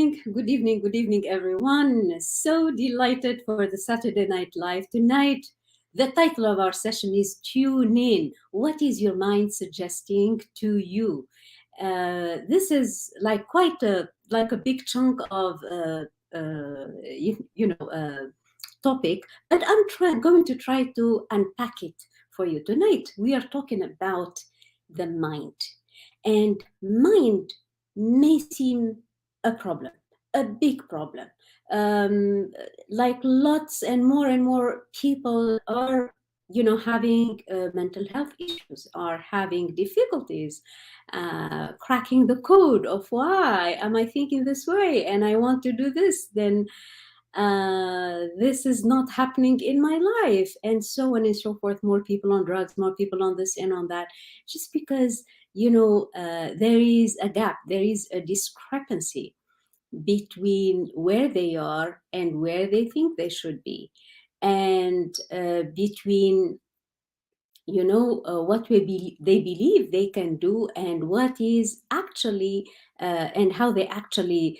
good evening, everyone. So delighted for the Saturday Night Live tonight. The title of our session is Tune In. What is your mind suggesting to you? This is like quite a big chunk of topic, but going to try to unpack it for you tonight. We are talking about the mind, and mind may seem a problem, a big problem. Um, like lots and more people are, having mental health issues, are having difficulties cracking the code of why am I thinking this way and I want to do this, then this is not happening in my life, and so on and so forth. More people on drugs, more people on this and on that, just because there is a gap, there is a discrepancy between where they are and where they think they should be, and between what they believe they can do and what is actually and how they actually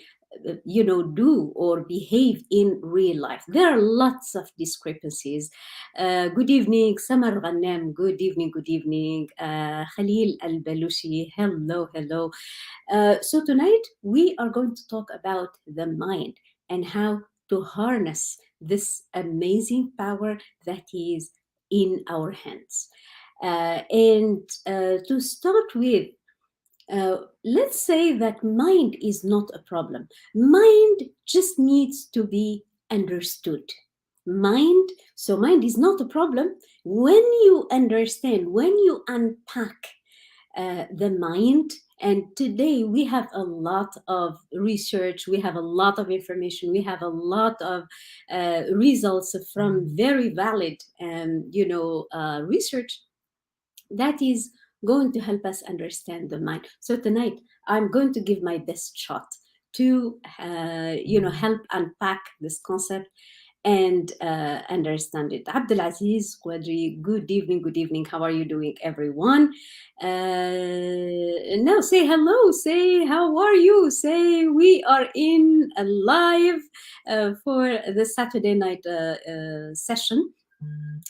do or behave in real life. There are lots of discrepancies. Good evening Samar Ghanem, good evening Khalil Al-Balushi, hello. So tonight we are going to talk about the mind and how to harness this amazing power that is in our hands. And to start with, let's say that mind is not a problem. Mind just needs to be understood. Mind is not a problem. When you understand, when you unpack the mind, and today we have a lot of research, we have a lot of information, we have a lot of results from very valid research that is going to help us understand the mind. So tonight I'm going to give my best shot to help unpack this concept and understand it. Abdulaziz Quadri, good evening. How are you doing, everyone? Now say hello, say how are you, say we are in a live for the Saturday night session.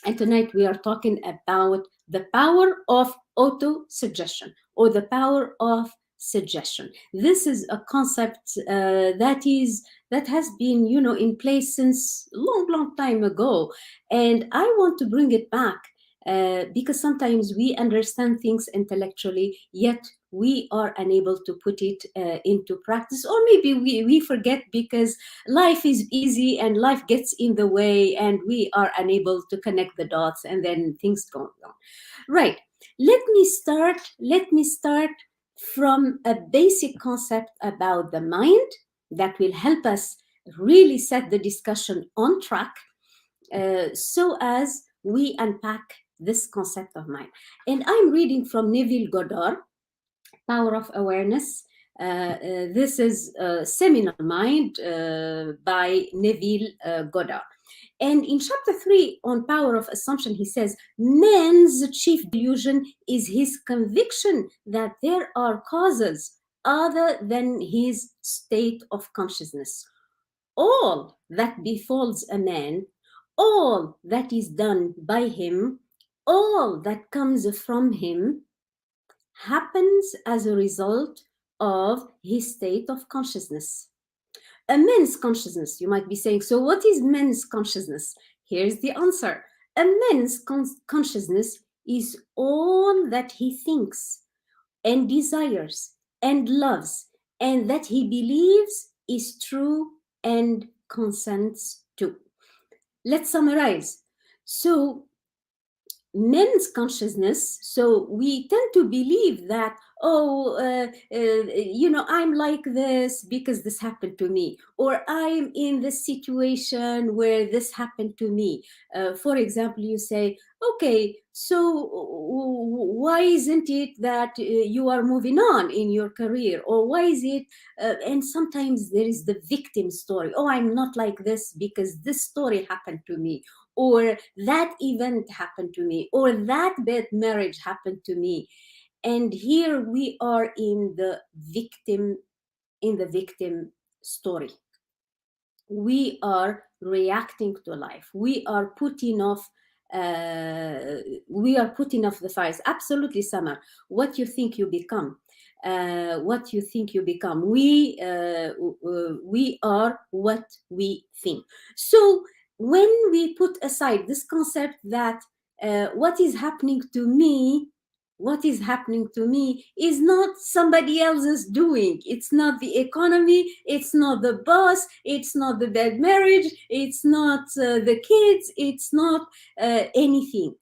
And tonight we are talking about the power of auto-suggestion, or the power of suggestion. This is a concept that has been, in place since long time ago, and I want to bring it back because sometimes we understand things intellectually, yet we are unable to put it into practice, or maybe we forget because life is easy and life gets in the way and we are unable to connect the dots, and then things go on. Right. Let me start from a basic concept about the mind that will help us really set the discussion on track, so as we unpack this concept of mind. And I'm reading from Neville Goddard, Power of Awareness. This is Seminal Mind by Neville Goddard. And in chapter 3 on power of assumption, he says, man's chief delusion is his conviction that there are causes other than his state of consciousness. All that befalls a man, all that is done by him, all that comes from him, happens as a result of his state of consciousness. A man's consciousness, you might be saying, so what is man's consciousness? Here's the answer. A man's consciousness is all that he thinks and desires and loves, and that he believes is true and consents to. Let's summarize. So men's consciousness, so we tend to believe that, I'm like this because this happened to me, or I'm in this situation where this happened to me. For example, you say, okay, so why isn't it that you are moving on in your career, or why is it and sometimes there is the victim story. Oh, I'm not like this because this story happened to me, or that event happened to me, or that bad marriage happened to me. And here we are in the victim story. We are reacting to life. We are putting off the fires. Absolutely, Summer. What you think you become. What you think you become. We are what we think. So when we put aside this concept that what is happening to me, what is happening to me is not somebody else's doing. It's not the economy, it's not the boss, it's not the bad marriage, it's not the kids, it's not anything.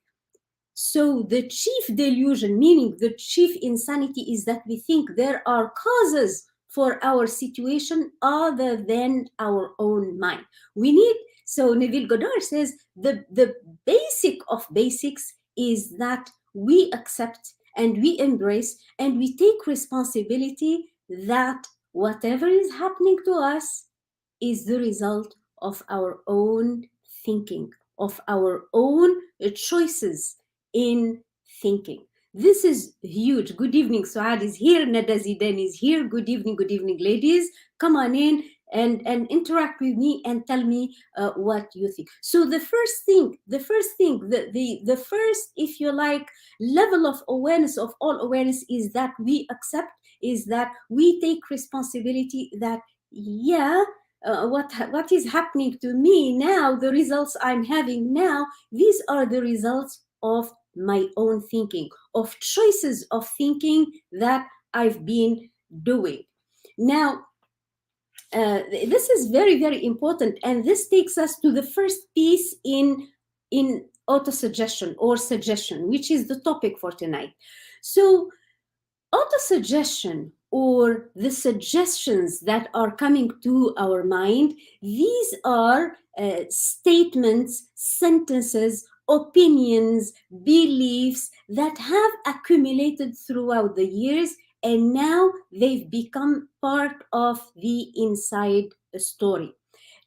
So the chief delusion, meaning the chief insanity, is that we think there are causes for our situation other than our own mind. We need, so Neville Goddard says, the basic of basics is that we accept and we embrace and we take responsibility that whatever is happening to us is the result of our own thinking, of our own choices in thinking. This is huge. Good evening. Suad is here. Nada Zidane is here. Good evening, ladies. Come on in and interact with me and tell me what you think. So the first, if you like, level of awareness, of all awareness, is that we accept, is that we take responsibility that, yeah, what is happening to me now, the results I'm having now, these are the results of my own thinking, of choices of thinking that I've been doing. Now, this is very, very important, and this takes us to the first piece in autosuggestion or suggestion, which is the topic for tonight. So autosuggestion, or the suggestions that are coming to our mind, these are statements, sentences, opinions, beliefs that have accumulated throughout the years, and now they've become part of the inside story.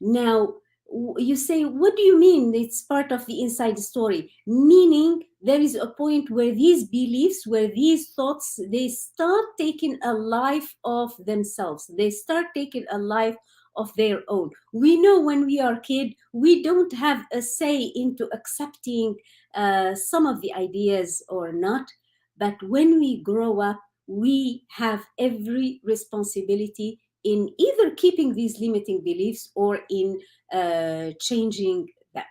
Now, you say, what do you mean it's part of the inside story? Meaning there is a point where these beliefs, where these thoughts, they start taking a life of themselves. They start taking a life of their own. We know when we are kid, we don't have a say into accepting some of the ideas or not. But when we grow up, we have every responsibility in either keeping these limiting beliefs or in changing them.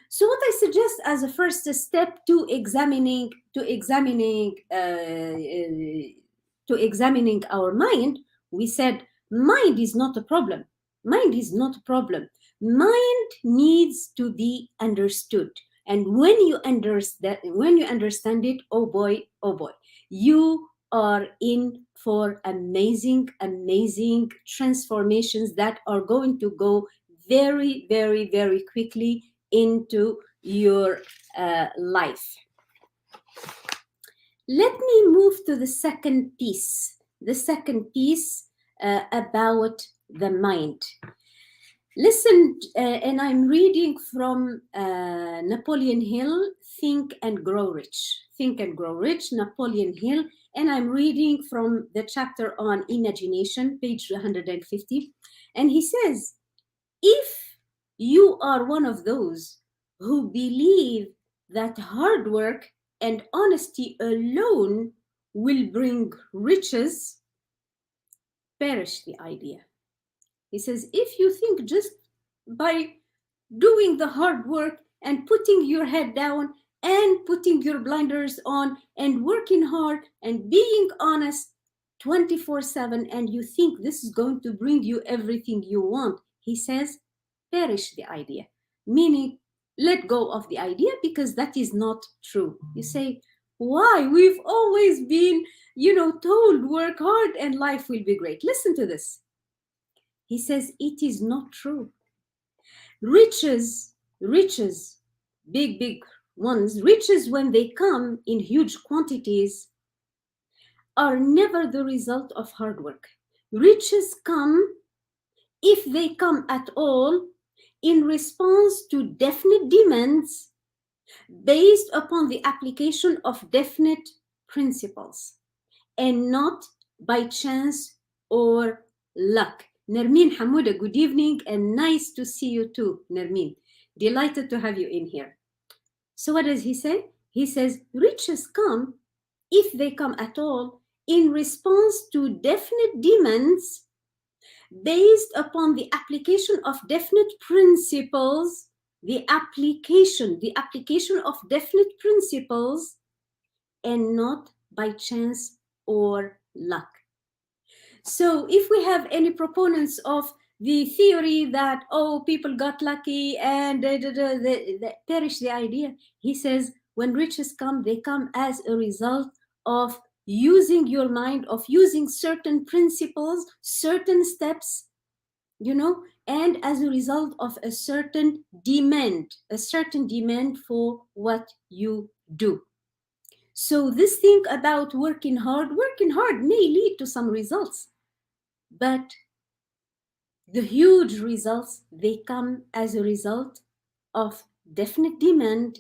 So what I suggest as a first step to examining our mind, we said mind is not a problem. Mind is not a problem. Mind needs to be understood. And when you understand it, oh boy, you are in for amazing transformations that are going to go very, very, very quickly into your life. Let me move to the second piece. About the mind. Listen, and I'm reading from Napoleon Hill, Think and Grow Rich. Think and Grow Rich, Napoleon Hill. And I'm reading from the chapter on imagination, page 150. And he says, if you are one of those who believe that hard work and honesty alone will bring riches, perish the idea. He says, if you think just by doing the hard work and putting your head down and putting your blinders on and working hard and being honest 24/7, and you think this is going to bring you everything you want, he says, perish the idea. Meaning, let go of the idea, because that is not true. You say, why? We've always been, told work hard and life will be great. Listen to this. He says, it is not true. Riches, big ones, riches, when they come in huge quantities, are never the result of hard work. Riches come, if they come at all, in response to definite demands based upon the application of definite principles, and not by chance or luck. Nermin Hamouda, good evening and nice to see you too, Nermin. Delighted to have you in here. So what does he say? He says, riches come, if they come at all, in response to definite demands based upon the application of definite principles, the application of definite principles, and not by chance or luck. So if we have any proponents of the theory that, oh, people got lucky and they perish the idea, he says, when riches come, they come as a result of using your mind, of using certain principles, certain steps, and as a result of a certain demand for what you do. So this thing about working hard may lead to some results, but the huge results, they come as a result of definite demand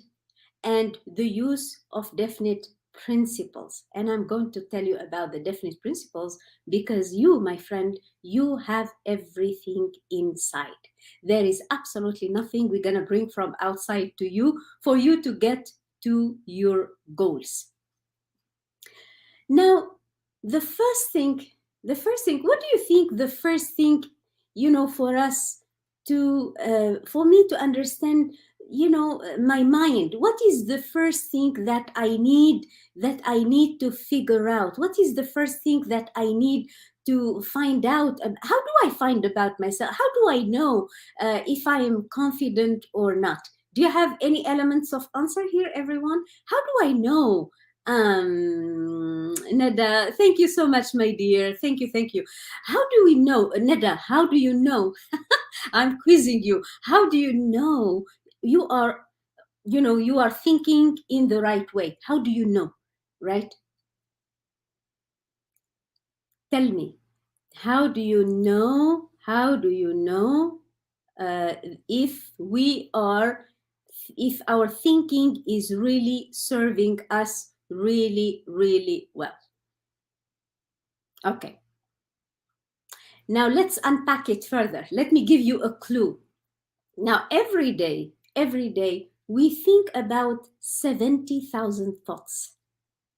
and the use of definite principles. And I'm going to tell you about the definite principles because you, my friend, you have everything inside. There is absolutely nothing we're going to bring from outside to you for you to get to your goals. Now, the first thing, what do you think the first thing, for us to, for me to understand, my mind, what is the first thing that I need to figure out? What is the first thing that I need to find out? How do I find about myself? How do I know if I am confident or not? Do you have any elements of answer here, everyone? How do I know? Nada, thank you so much, my dear. Thank you. How do we know, Nada? How do you know? I'm quizzing you. How do you know you are, you are thinking in the right way? How do you know, right? Tell me, how do you know? If our thinking is really serving us really, really well? Okay. Now let's unpack it further. Let me give you a clue. Now, every day, we think about 70,000 thoughts.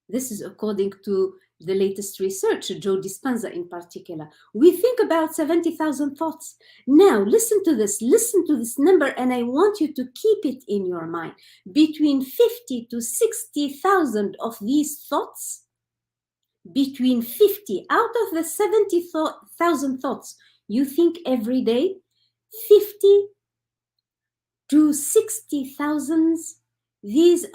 This is according to the latest research, Joe Dispenza in particular. We think about 70,000 thoughts. Now, listen to this number, and I want you to keep it in your mind. Between 50 to 60,000 of these thoughts, between 50 out of the 70,000 thoughts you think every day, 50 to 60,000, these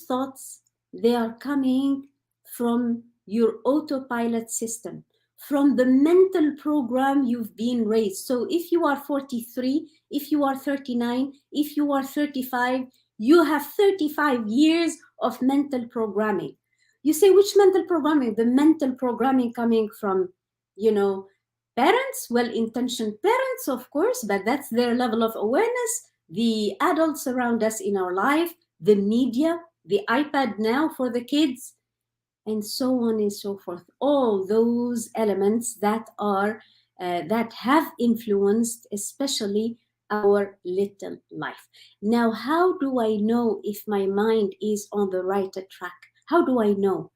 thoughts, they are coming from your autopilot system, from the mental program you've been raised. So if you are 43, if you are 39, if you are 35, you have 35 years of mental programming. You say, which mental programming? The mental programming coming from, parents, well-intentioned parents, of course, but that's their level of awareness. The adults around us in our life, the media, the iPad now for the kids, and so on and so forth. All those elements that are that have influenced, especially our little life. Now, how do I know if my mind is on the right track? How do I know?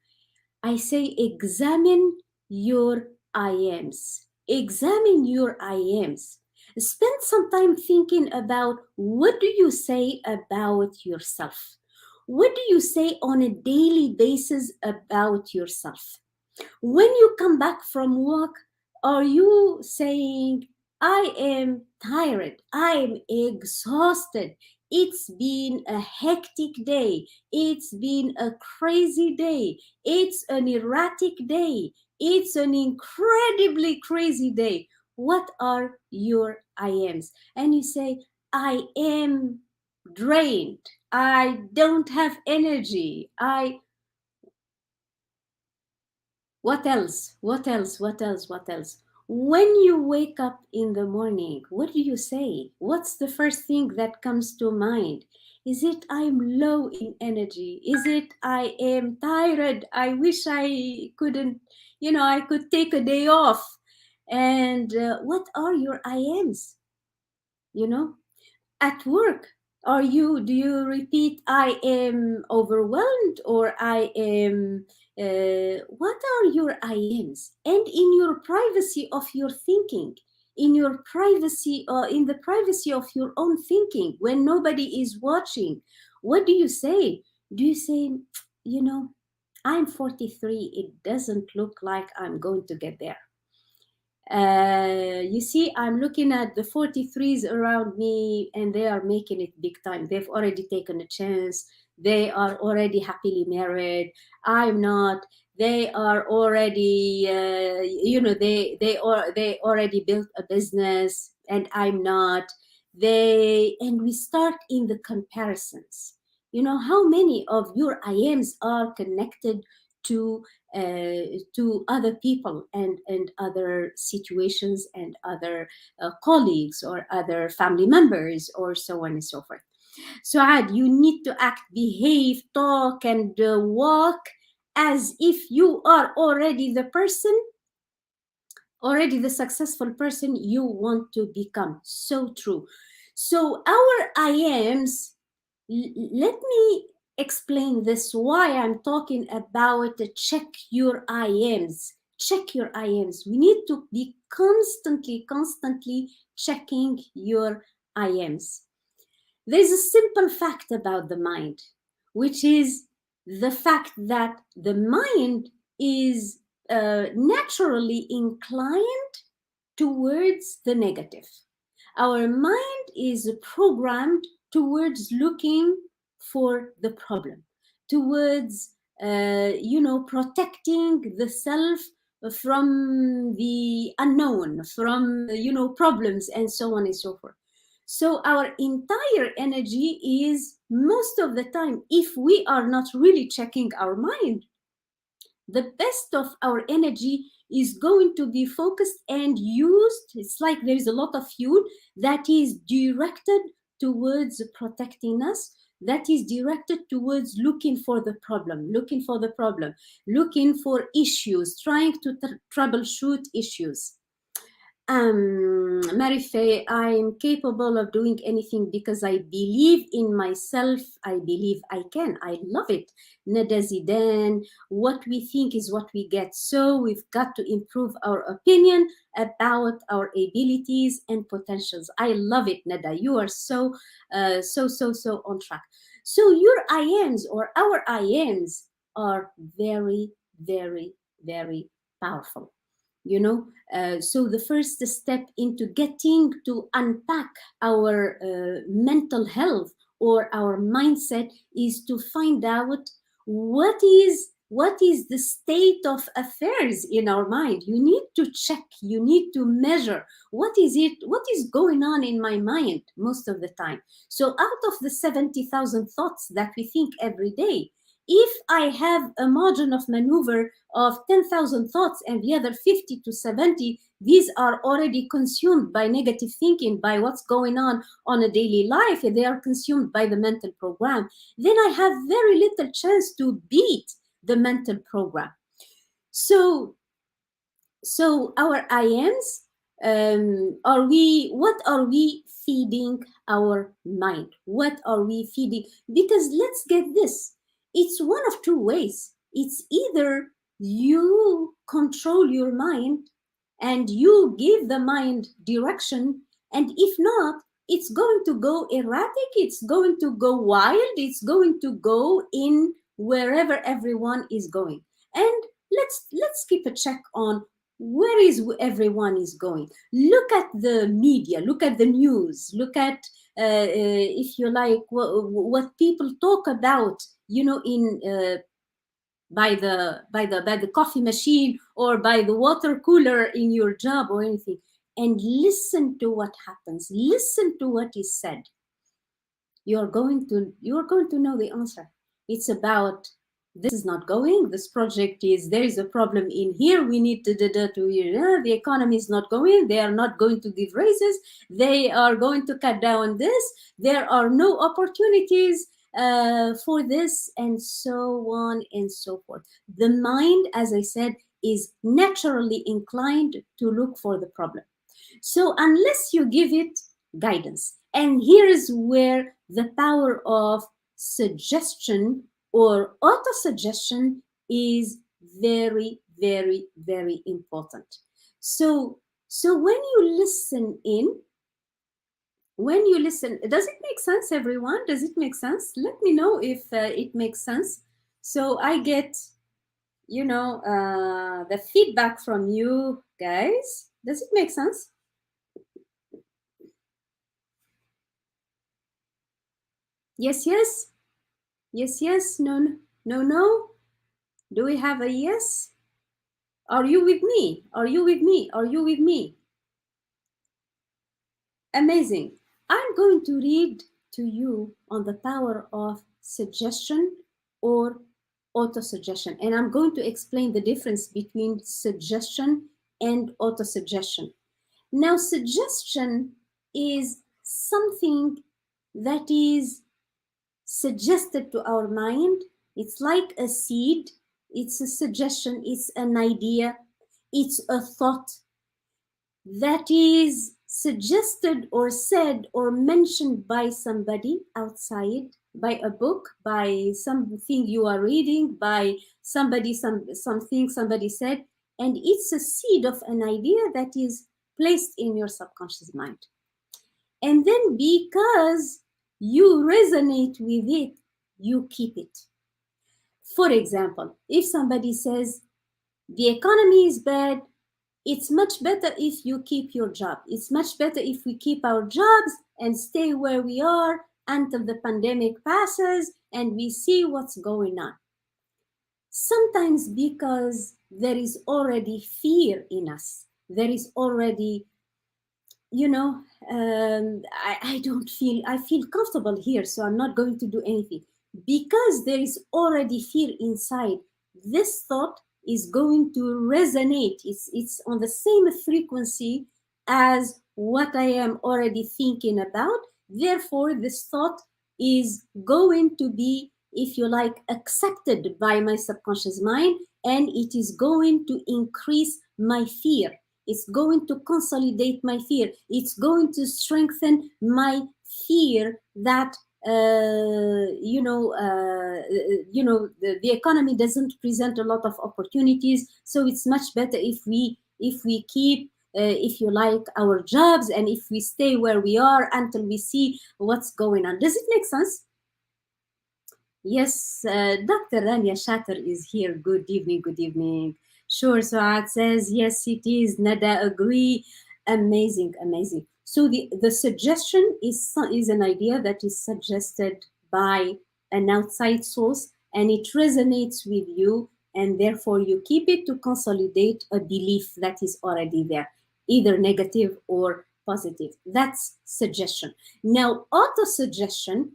I say, examine your I ams. Examine your I ams. Spend some time thinking about, what do you say about yourself? What do you say on a daily basis about yourself? When you come back from work, are you saying, I am tired, I'm exhausted, it's been a hectic day, it's been a crazy day, it's an erratic day, it's an incredibly crazy day? What are your I ams? And you say, I am drained, I don't have energy, what else? When you wake up in the morning, what do you say? What's the first thing that comes to mind? Is it, I'm low in energy? Is it, I am tired, I wish I couldn't, I could take a day off? And what are your I ams? You know, at work, do you repeat I am overwhelmed, or I am, what are your I ams? And in your privacy of your thinking, in your privacy, or in the privacy of your own thinking, when nobody is watching, what do you say? Do you say, you know, I'm 43, it doesn't look like I'm going to get there. You see, I'm looking at the 43s around me, and they are making it big time. They've already taken a chance. They are already happily married. I'm not. They are already, they already built a business, and I'm not. And we start in the comparisons. How many of your IMs are connected to other people, and other situations, and other colleagues, or other family members, or so on and so forth. So you need to act, behave, talk, and walk as if you are already the successful person you want to become. So true. So our I ams, let me explain this, why I'm talking about check your I ams. Check your I ams. We need to be constantly checking your I ams. There's a simple fact about the mind, which is the fact that the mind is naturally inclined towards the negative. Our mind is programmed towards looking for the problem, towards protecting the self from the unknown, from problems, and so on and so forth. So our entire energy is, most of the time, if we are not really checking our mind, the best of our energy is going to be focused and used. It's like there is a lot of fuel that is directed towards protecting us, that is directed towards looking for the problem, looking for issues, trying to troubleshoot issues. Marife, I'm capable of doing anything because I believe in myself. I believe I can. I love it. Nada Zidane, what we think is what we get. So we've got to improve our opinion about our abilities and potentials. I love it, Nada. You are so on track. So your IMs, or our IMs, are very, very, very powerful. So the first step into getting to unpack our mental health, or our mindset, is to find out what is the state of affairs in our mind. You need to check, you need to measure, what is going on in my mind most of the time. So out of the 70,000 thoughts that we think every day, if I have a margin of maneuver of 10,000 thoughts, and the other 50 to 70, these are already consumed by negative thinking, by what's going on a daily life, and they are consumed by the mental program, then I have very little chance to beat the mental program. So our IMs, what are we feeding our mind? What are we feeding? Because let's get this, it's one of two ways. It's either you control your mind and you give the mind direction, and if not, it's going to go erratic, it's going to go wild, it's going to go in wherever everyone is going. And let's keep a check on where is everyone is going. Look at the media, look at the news, look at if you like, what people talk about, in by the coffee machine, or by the water cooler in your job, or anything, and listen to what happens, listen to what is said. You're going to know the answer. It's about, this is not going, this project is, there is a problem in here, we need to the economy is not going, they are not going to give raises, they are going to cut down this, there are no opportunities for this, and so on and so forth. The mind, as I said, is naturally inclined to look for the problem. So unless you give it guidance, and here is where the power of suggestion or auto-suggestion is very, very, very important. So when you listen in, does it make sense, everyone? Does it make sense? Let me know if it makes sense. So I get, the feedback from you guys. Does it make sense? Yes, yes. Yes, yes. No, no, no, no. Do we have a yes? Are you with me? Are you with me? Are you with me? Amazing. I'm going to read to you on the power of suggestion or auto-suggestion. And I'm going to explain the difference between suggestion and auto-suggestion. Now, suggestion is something that is suggested to our mind. It's like a seed, it's a suggestion, it's an idea, it's a thought that is suggested or said or mentioned by somebody outside, by a book, by something you are reading, by somebody, something somebody said, and it's a seed of an idea that is placed in your subconscious mind. And then because you resonate with it, you keep it. For example, if somebody says, the economy is bad, it's much better if you keep your job. It's much better if we keep our jobs and stay where we are until the pandemic passes and we see what's going on. Sometimes because there is already fear in us, there is already, I don't feel, I feel comfortable here, so I'm not going to do anything. Because there is already fear inside, this thought is going to resonate. It's on the same frequency as what I am already thinking about. Therefore, this thought is going to be, if you like, accepted by my subconscious mind, and it is going to increase my fear. It's going to consolidate my fear. It's going to strengthen my fear that the economy doesn't present a lot of opportunities. So it's much better if we keep, if you like, our jobs, and if we stay where we are until we see what's going on. Does it make sense? Yes, Dr. Rania Shatter is here. Good evening, good evening. Sure, Suad says, yes, it is. Nada, agree. Amazing, amazing. So the suggestion is an idea that is suggested by an outside source, and it resonates with you, and therefore you keep it to consolidate a belief that is already there, either negative or positive. That's suggestion. Now, auto-suggestion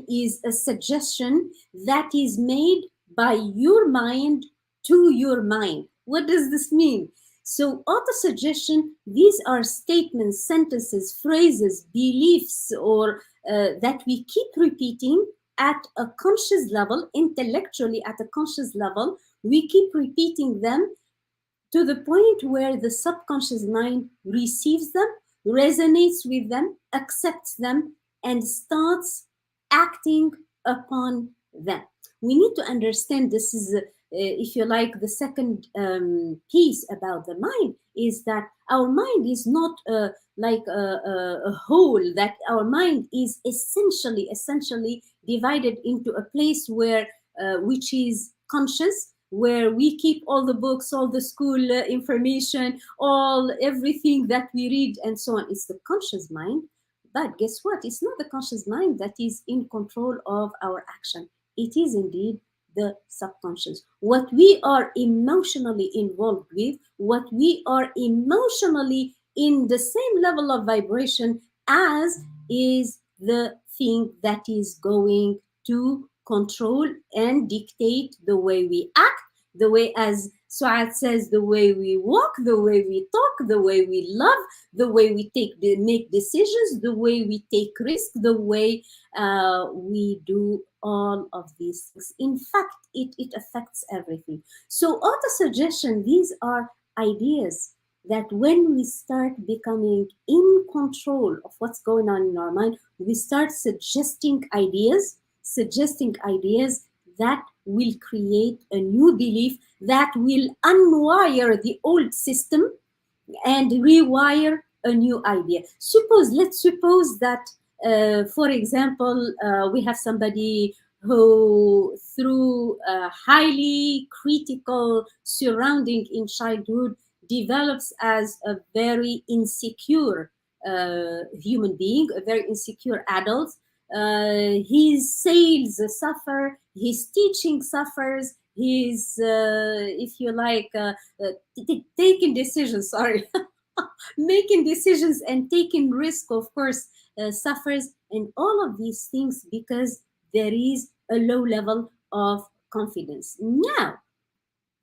is a suggestion that is made by your mind to your mind. What does this mean? So auto-suggestion, these are statements, sentences, phrases, beliefs, or that we keep repeating at a conscious level, intellectually at a conscious level. We keep repeating them to the point where the subconscious mind receives them, resonates with them, accepts them, and starts acting upon them. We need to understand this is, if you like, the second piece about the mind is that our mind is not like a whole, that our mind is essentially divided into a place where, which is conscious, where we keep all the books, all the school information, everything that we read and so on. It's the conscious mind. But guess what? It's not the conscious mind that is in control of our action. It is indeed the subconscious. What we are emotionally involved with, what we are emotionally in the same level of vibration as, is the thing that is going to control and dictate the way we act, the way, as Suad says the way we walk, the way we talk, the way we love, the way we make decisions, the way we take risks, the way we do all of these things. In fact, it affects everything. So auto-suggestion, these are ideas that when we start becoming in control of what's going on in our mind, we start suggesting ideas that will create a new belief that will unwire the old system and rewire a new idea. Let's suppose that, for example, we have somebody who, through a highly critical surrounding in childhood, develops as a very insecure human being, a very insecure adult. His sales suffer, his teaching suffers, his, if you like, taking decisions, sorry, making decisions and taking risk, of course, suffers, and all of these things because there is a low level of confidence. Now,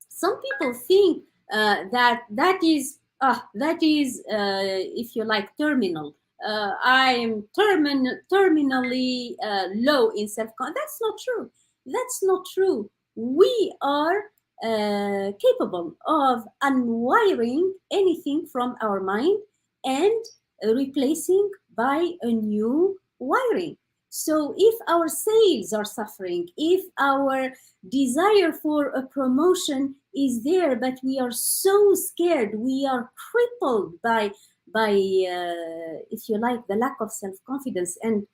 some people think that is if you like, terminal. I am terminally low in self-confidence. That's not true. That's not true. We are capable of unwiring anything from our mind and replacing by a new wiring. So if our sales are suffering, if our desire for a promotion is there, but we are so scared, we are crippled by if you like, the lack of self-confidence. And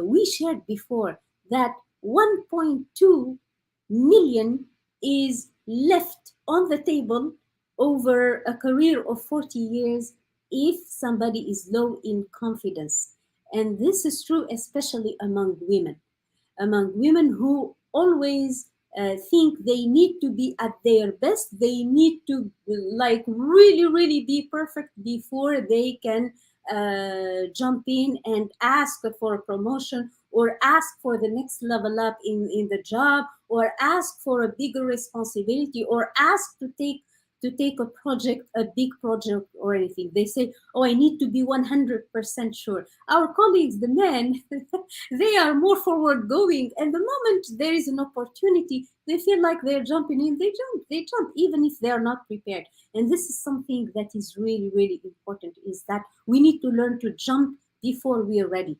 we shared before that 1.2 million is left on the table over a career of 40 years if somebody is low in confidence. And this is true especially among women who always think they need to be at their best. They need to, like, really, really be perfect before they can jump in and ask for a promotion, or ask for the next level up in the job, or ask for a bigger responsibility, or ask to take a project, a big project or anything. They say, oh, I need to be 100% sure. Our colleagues, the men, they are more forward going, and the moment there is an opportunity, they feel like they're jumping in, they jump even if they are not prepared. And this is something that is really, really important, is that we need to learn to jump before we are ready,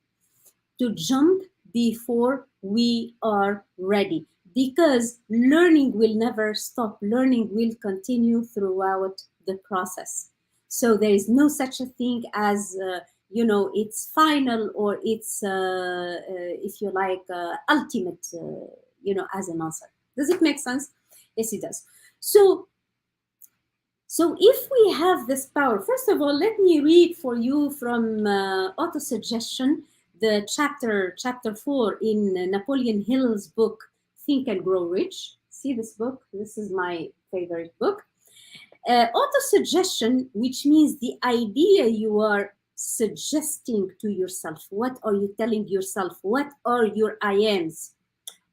to jump before we are ready, because learning will never stop. Learning will continue throughout the process. So there is no such a thing as it's final, or it's if you like, ultimate, as an answer. Does it make sense? Yes, it does. So if we have this power, first of all, let me read for you from Autosuggestion, the chapter 4 in Napoleon Hill's book, Think and Grow Rich. See this book? This is my favorite book. Autosuggestion, which means the idea you are suggesting to yourself. What are you telling yourself? What are your I ams?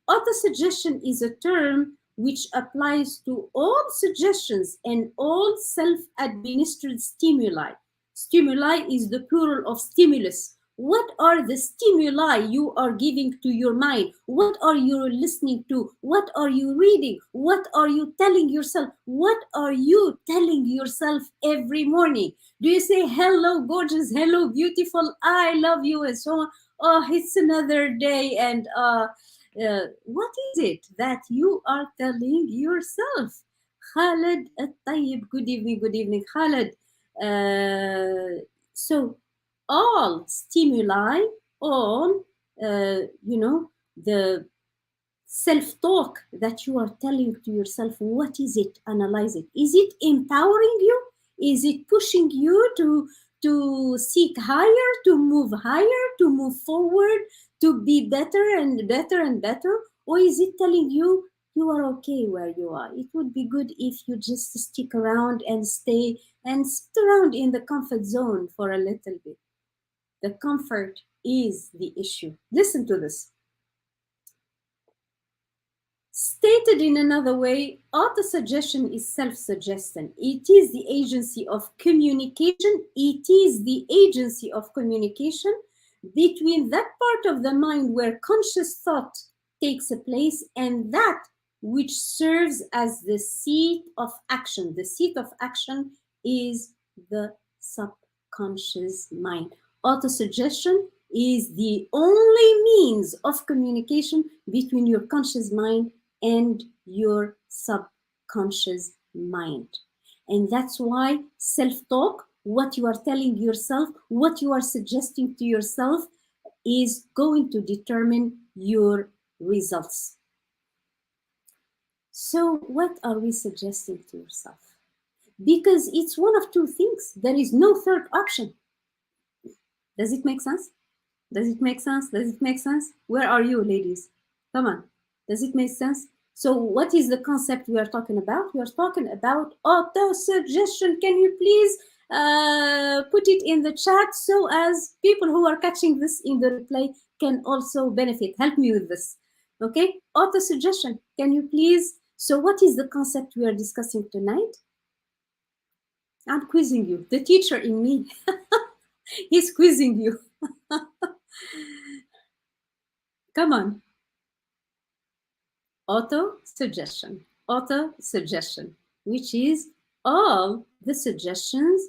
Autosuggestion is a term which applies to all suggestions and all self-administered stimuli. Stimuli is the plural of stimulus. What are the stimuli you are giving to your mind? What are you listening to? What are you reading? What are you telling yourself? What are you telling yourself every morning? Do you say, hello, gorgeous, hello, beautiful, I love you, and so on? Oh, it's another day, and what is it that you are telling yourself? Khaled At-Tayyib, good evening, Khaled. So all stimuli, all, the self-talk that you are telling to yourself, what is it? Analyze it. Is it empowering you? Is it pushing you to seek higher, to move forward, to be better and better and better? Or is it telling you you are okay where you are? It would be good if you just stick around and sit around in the comfort zone for a little bit. The comfort is the issue. Listen to this. Stated in another way, autosuggestion is self-suggestion. It is the agency of communication. It is the agency of communication between that part of the mind where conscious thought takes a place and that which serves as the seat of action. The seat of action is the subconscious mind. Autosuggestion is the only means of communication between your conscious mind and your subconscious mind. And that's why self-talk, what you are telling yourself, what you are suggesting to yourself, is going to determine your results. So what are we suggesting to yourself? Because it's one of two things. There is no third option. Does it make sense? Does it make sense? Does it make sense? Where are you, ladies? Come on. Does it make sense? So what is the concept we are talking about? We are talking about auto-suggestion. Can you please put it in the chat so as people who are catching this in the replay can also benefit? Help me with this. Okay? Auto-suggestion. Can you please? So what is the concept we are discussing tonight? I'm quizzing you. The teacher in me. He's quizzing you. Come on. Auto-suggestion, which is all the suggestions,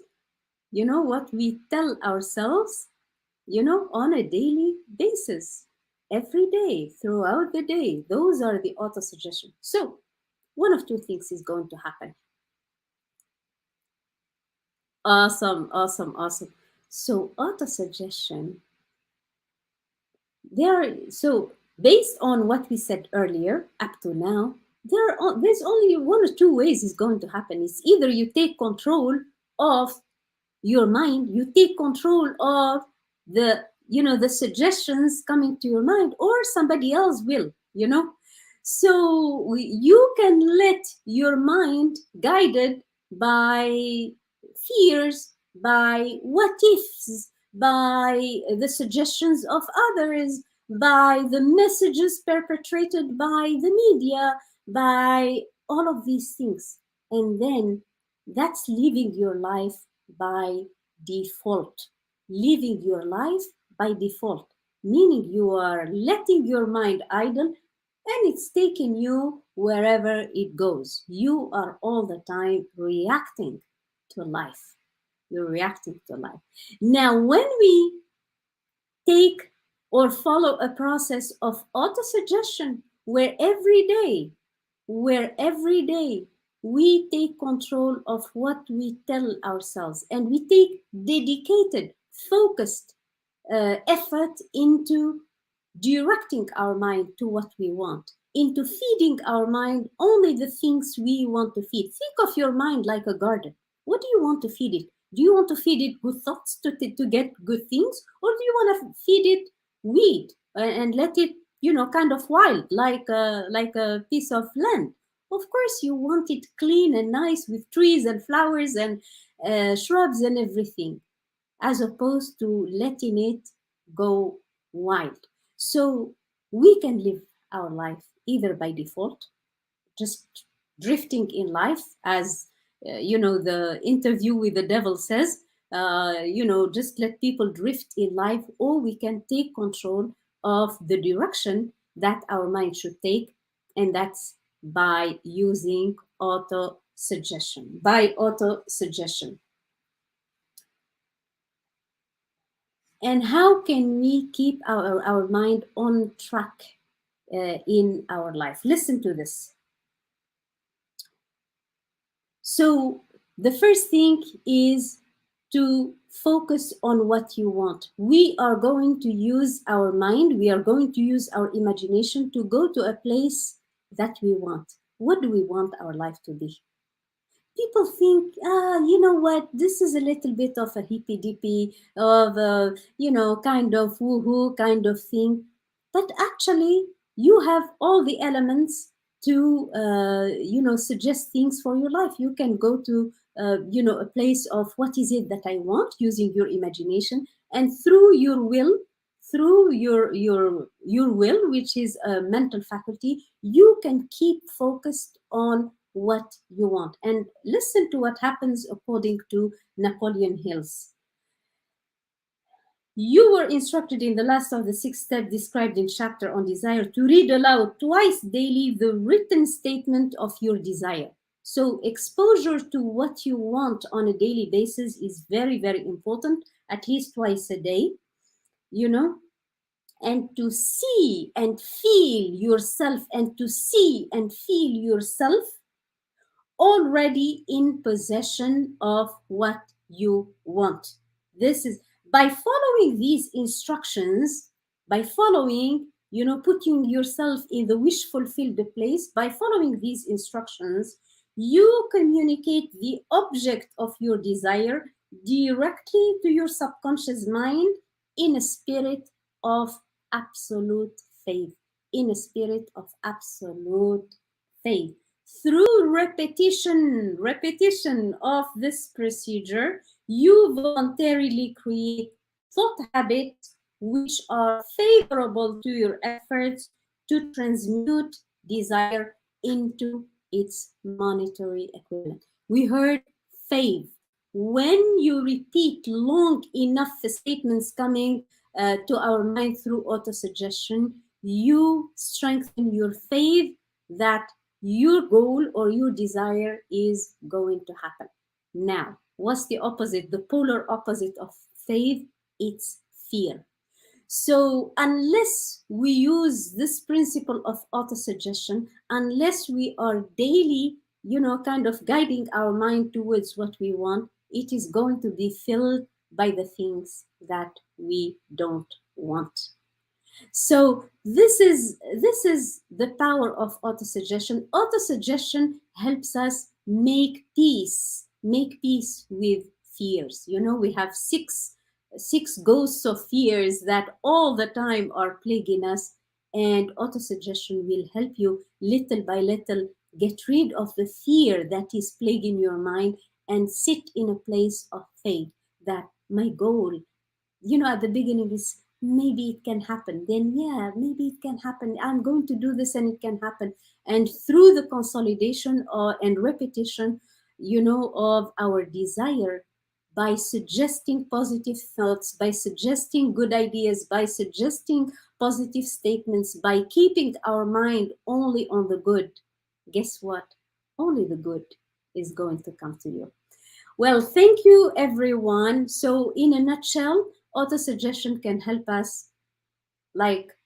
what we tell ourselves, on a daily basis, every day, throughout the day. Those are the auto-suggestion. So one of two things is going to happen. Awesome. So auto-suggestion, so based on what we said earlier up to now, there's only one or two ways it's going to happen. It's either you take control of your mind, you take control of the suggestions coming to your mind, or somebody else will, So you can let your mind guided by fears, by what ifs, by the suggestions of others, by the messages perpetrated by the media, by all of these things. And then that's living your life by default. Living your life by default, meaning you are letting your mind idle and it's taking you wherever it goes. You are all the time reacting to life. You're reacting to life. Now, when we take or follow a process of auto-suggestion where every day we take control of what we tell ourselves and we take dedicated, focused effort into directing our mind to what we want, into feeding our mind only the things we want to feed. Think of your mind like a garden. What do you want to feed it? Do you want to feed it good thoughts to get good things? Or do you want to feed it weed and let it, kind of wild, like a piece of land? Of course, you want it clean and nice with trees and flowers and shrubs and everything, as opposed to letting it go wild. So we can live our life either by default, just drifting in life, as the interview with the devil says, just let people drift in life, or we can take control of the direction that our mind should take, and that's by using auto-suggestion. And how can we keep our mind on track in our life? Listen to this. So the first thing is to focus on what you want. We are going to use our mind, we are going to use our imagination to go to a place that we want. What do we want our life to be? People think, you know what, this is a little bit of a hippy-dippy, of a, kind of woohoo kind of thing. But actually, you have all the elements to, suggest things for your life. You can go to, a place of what is it that I want, using your imagination, and through your will, through your will, which is a mental faculty, you can keep focused on what you want. And listen to what happens according to Napoleon Hill's. You were instructed in the last of the 6 steps described in chapter on desire to read aloud twice daily the written statement of your desire. So exposure to what you want on a daily basis is very, very important, at least twice a day, you know, and to see and feel yourself, and to see and feel yourself already in possession of what you want. This is by following these instructions, by following, putting yourself in the wish fulfilled place, by following these instructions, you communicate the object of your desire directly to your subconscious mind in a spirit of absolute faith. In a spirit of absolute faith. Through repetition of this procedure, you voluntarily create thought habits which are favorable to your efforts to transmute desire into its monetary equivalent. We heard faith. When you repeat long enough statements coming to our mind through autosuggestion, you strengthen your faith that your goal or your desire is going to happen. Now, what's the opposite, the polar opposite of faith? It's fear. So, unless we use this principle of autosuggestion, unless we are daily, kind of guiding our mind towards what we want, it is going to be filled by the things that we don't want. So this is the power of autosuggestion. Autosuggestion helps us make peace with fears. We have six ghosts of fears that all the time are plaguing us, and autosuggestion will help you little by little get rid of the fear that is plaguing your mind and sit in a place of faith that my goal, at the beginning is maybe it can happen, then yeah, maybe it can happen, I'm going to do this and it can happen. And through the consolidation and repetition, of our desire, by suggesting positive thoughts, by suggesting good ideas, by suggesting positive statements, by keeping our mind only on the good, guess what, only the good is going to come to you. Well, thank you, everyone. So, in a nutshell, autosuggestion can help us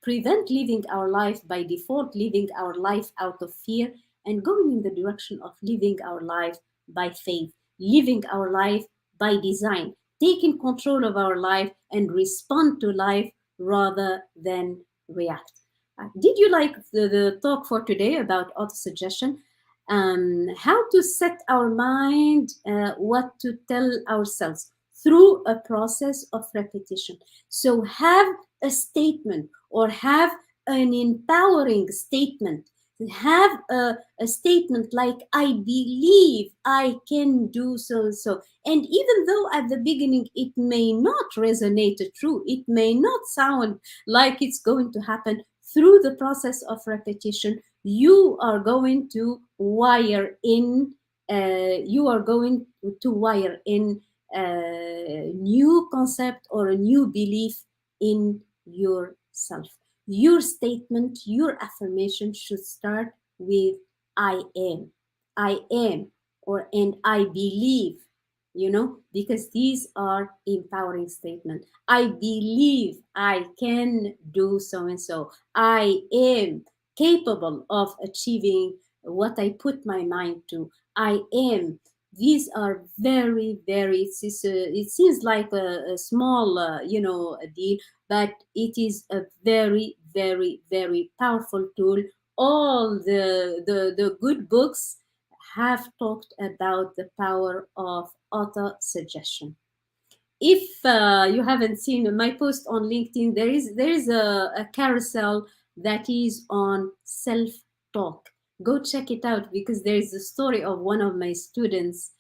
prevent living our life by default, living our life out of fear, and going in the direction of living our life by faith, living our life by design, taking control of our life and respond to life rather than react. Did you like the talk for today about autosuggestion? How to set our mind, what to tell ourselves through a process of repetition. So have a statement or have an empowering statement. Have a statement like, I believe I can do so and so. And even though at the beginning it may not resonate true, it may not sound like it's going to happen, through the process of repetition, you are going to wire in a new concept or a new belief in yourself. Your statement, your affirmation should start with I am. I am, and I believe, because these are empowering statements. I believe I can do so and so. I am capable of achieving what I put my mind to. I am. These are very, very, it seems like a small, a deal, but it is a very, very, very powerful tool. All the good books have talked about the power of auto-suggestion. If you haven't seen my post on LinkedIn, there is a carousel that is on self-talk. Go check it out, because there is a story of one of my students,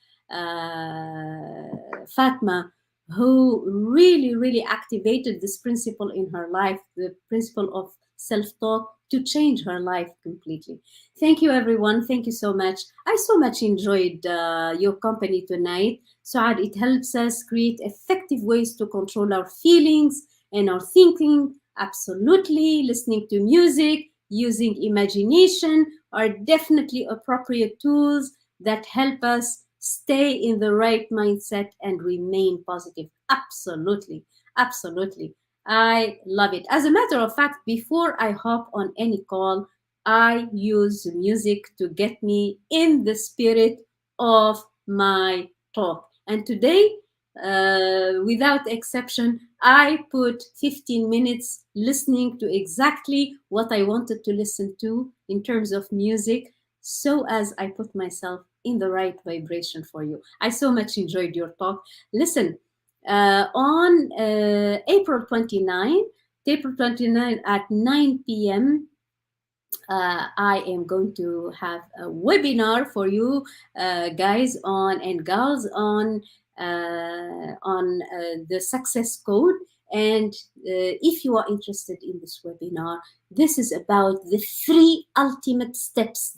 Fatma, who really, really activated this principle in her life, the principle of self talk, to change her life completely. Thank you, everyone. Thank you so much. I so much enjoyed your company tonight. Saad, it helps us create effective ways to control our feelings and our thinking. Absolutely. Listening to music, using imagination are definitely appropriate tools that help us stay in the right mindset and remain positive. Absolutely. Absolutely. I love it. As a matter of fact, before I hop on any call, I use music to get me in the spirit of my talk. And today, without exception, I put 15 minutes listening to exactly what I wanted to listen to in terms of music, so as I put myself in the right vibration for you. I so much enjoyed your talk. Listen, on April 29 at 9 p.m., I am going to have a webinar for you guys on and gals on the success code. And if you are interested in this webinar, this is about the three ultimate steps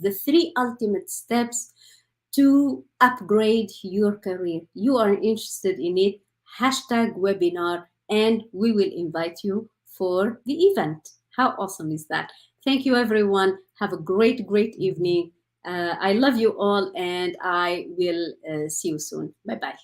to upgrade your career. You are interested in it, hashtag webinar, and we will invite you for the event. How awesome is that? Thank you, everyone. Have a great, great evening. I love you all, and I will see you soon. Bye bye.